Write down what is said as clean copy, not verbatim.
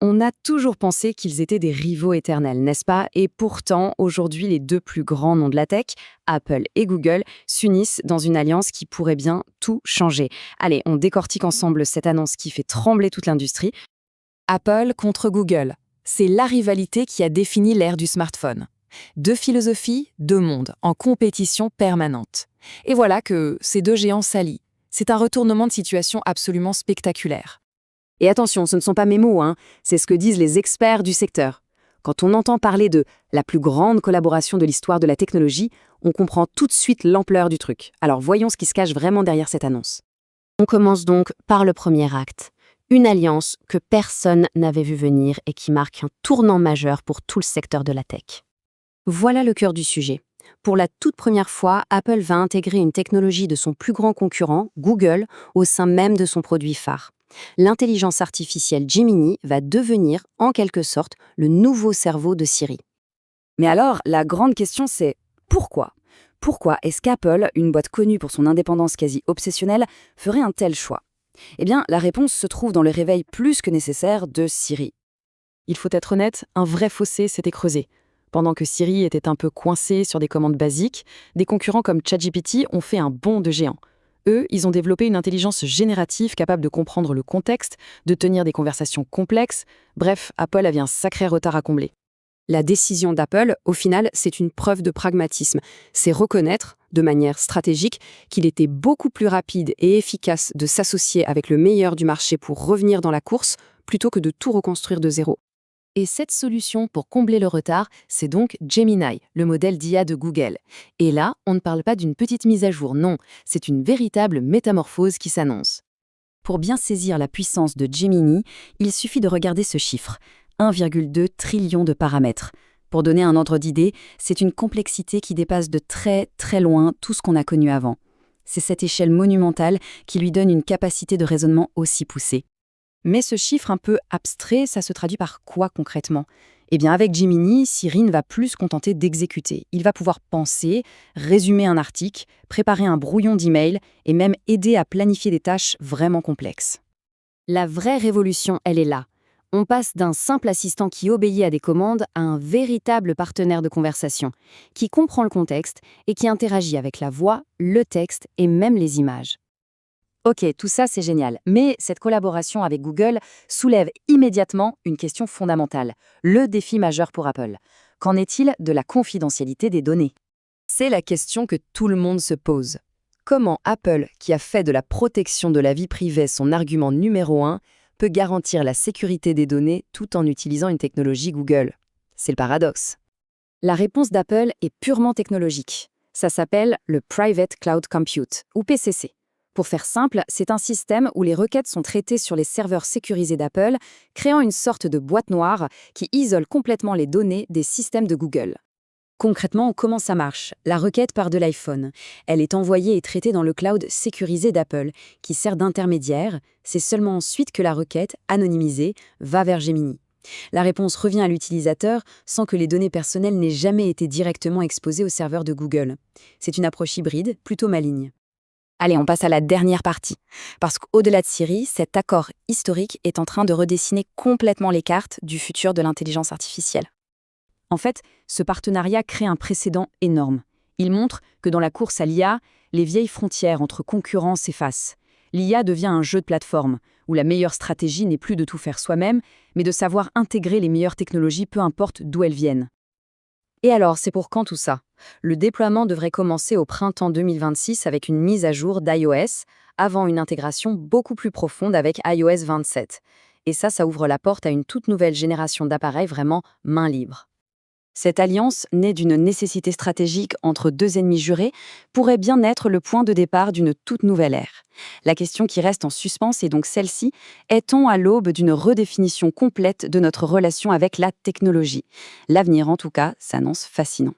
On a toujours pensé qu'ils étaient des rivaux éternels, n'est-ce pas? Et pourtant, aujourd'hui, les deux plus grands noms de la tech, Apple et Google, s'unissent dans une alliance qui pourrait bien tout changer. Allez, on décortique ensemble cette annonce qui fait trembler toute l'industrie. Apple contre Google. C'est la rivalité qui a défini l'ère du smartphone. Deux philosophies, deux mondes, en compétition permanente. Et voilà que ces deux géants s'allient. C'est un retournement de situation absolument spectaculaire. Et attention, ce ne sont pas mes mots, hein, c'est ce que disent les experts du secteur. Quand on entend parler de la plus grande collaboration de l'histoire de la technologie, on comprend tout de suite l'ampleur du truc. Alors voyons ce qui se cache vraiment derrière cette annonce. On commence donc par le premier acte. Une alliance que personne n'avait vu venir et qui marque un tournant majeur pour tout le secteur de la tech. Voilà le cœur du sujet. Pour la toute première fois, Apple va intégrer une technologie de son plus grand concurrent, Google, au sein même de son produit phare. L'intelligence artificielle Gemini va devenir, en quelque sorte, le nouveau cerveau de Siri. Mais alors, la grande question c'est pourquoi? Pourquoi est-ce qu'Apple, une boîte connue pour son indépendance quasi obsessionnelle, ferait un tel choix? Eh bien, la réponse se trouve dans le réveil plus que nécessaire de Siri. Il faut être honnête, un vrai fossé s'était creusé. Pendant que Siri était un peu coincé sur des commandes basiques, des concurrents comme ChatGPT ont fait un bond de géant. Eux, ils ont développé une intelligence générative capable de comprendre le contexte, de tenir des conversations complexes. Bref, Apple avait un sacré retard à combler. La décision d'Apple, au final, c'est une preuve de pragmatisme. C'est reconnaître, de manière stratégique, qu'il était beaucoup plus rapide et efficace de s'associer avec le meilleur du marché pour revenir dans la course, plutôt que de tout reconstruire de zéro. Et cette solution pour combler le retard, c'est donc Gemini, le modèle d'IA de Google. Et là, on ne parle pas d'une petite mise à jour, non, c'est une véritable métamorphose qui s'annonce. Pour bien saisir la puissance de Gemini, il suffit de regarder ce chiffre, 1,2 trillion de paramètres. Pour donner un ordre d'idée, c'est une complexité qui dépasse de très très loin tout ce qu'on a connu avant. C'est cette échelle monumentale qui lui donne une capacité de raisonnement aussi poussée. Mais ce chiffre un peu abstrait, ça se traduit par quoi concrètement? Eh bien avec Gemini, Siri ne va plus se contenter d'exécuter. Il va pouvoir penser, résumer un article, préparer un brouillon d'email et même aider à planifier des tâches vraiment complexes. La vraie révolution, elle est là. On passe d'un simple assistant qui obéit à des commandes à un véritable partenaire de conversation, qui comprend le contexte et qui interagit avec la voix, le texte et même les images. Ok, tout ça c'est génial, mais cette collaboration avec Google soulève immédiatement une question fondamentale, le défi majeur pour Apple. Qu'en est-il de la confidentialité des données? C'est la question que tout le monde se pose. Comment Apple, qui a fait de la protection de la vie privée son argument numéro 1, peut garantir la sécurité des données tout en utilisant une technologie Google? C'est le paradoxe. La réponse d'Apple est purement technologique. Ça s'appelle le Private Cloud Compute, ou PCC. Pour faire simple, c'est un système où les requêtes sont traitées sur les serveurs sécurisés d'Apple, créant une sorte de boîte noire qui isole complètement les données des systèmes de Google. Concrètement, comment ça marche? La requête part de l'iPhone. Elle est envoyée et traitée dans le cloud sécurisé d'Apple, qui sert d'intermédiaire. C'est seulement ensuite que la requête, anonymisée, va vers Gemini. La réponse revient à l'utilisateur sans que les données personnelles n'aient jamais été directement exposées au serveur de Google. C'est une approche hybride, plutôt maligne. Allez, on passe à la dernière partie. Parce qu'au-delà de Siri, cet accord historique est en train de redessiner complètement les cartes du futur de l'intelligence artificielle. En fait, ce partenariat crée un précédent énorme. Il montre que dans la course à l'IA, les vieilles frontières entre concurrents s'effacent. L'IA devient un jeu de plateforme, où la meilleure stratégie n'est plus de tout faire soi-même, mais de savoir intégrer les meilleures technologies peu importe d'où elles viennent. Et alors, c'est pour quand tout ça? Le déploiement devrait commencer au printemps 2026 avec une mise à jour d'iOS, avant une intégration beaucoup plus profonde avec iOS 27. Et ça ouvre la porte à une toute nouvelle génération d'appareils vraiment main libre. Cette alliance, née d'une nécessité stratégique entre deux ennemis jurés, pourrait bien être le point de départ d'une toute nouvelle ère. La question qui reste en suspens est donc celle-ci: est-on à l'aube d'une redéfinition complète de notre relation avec la technologie? L'avenir, en tout cas, s'annonce fascinant.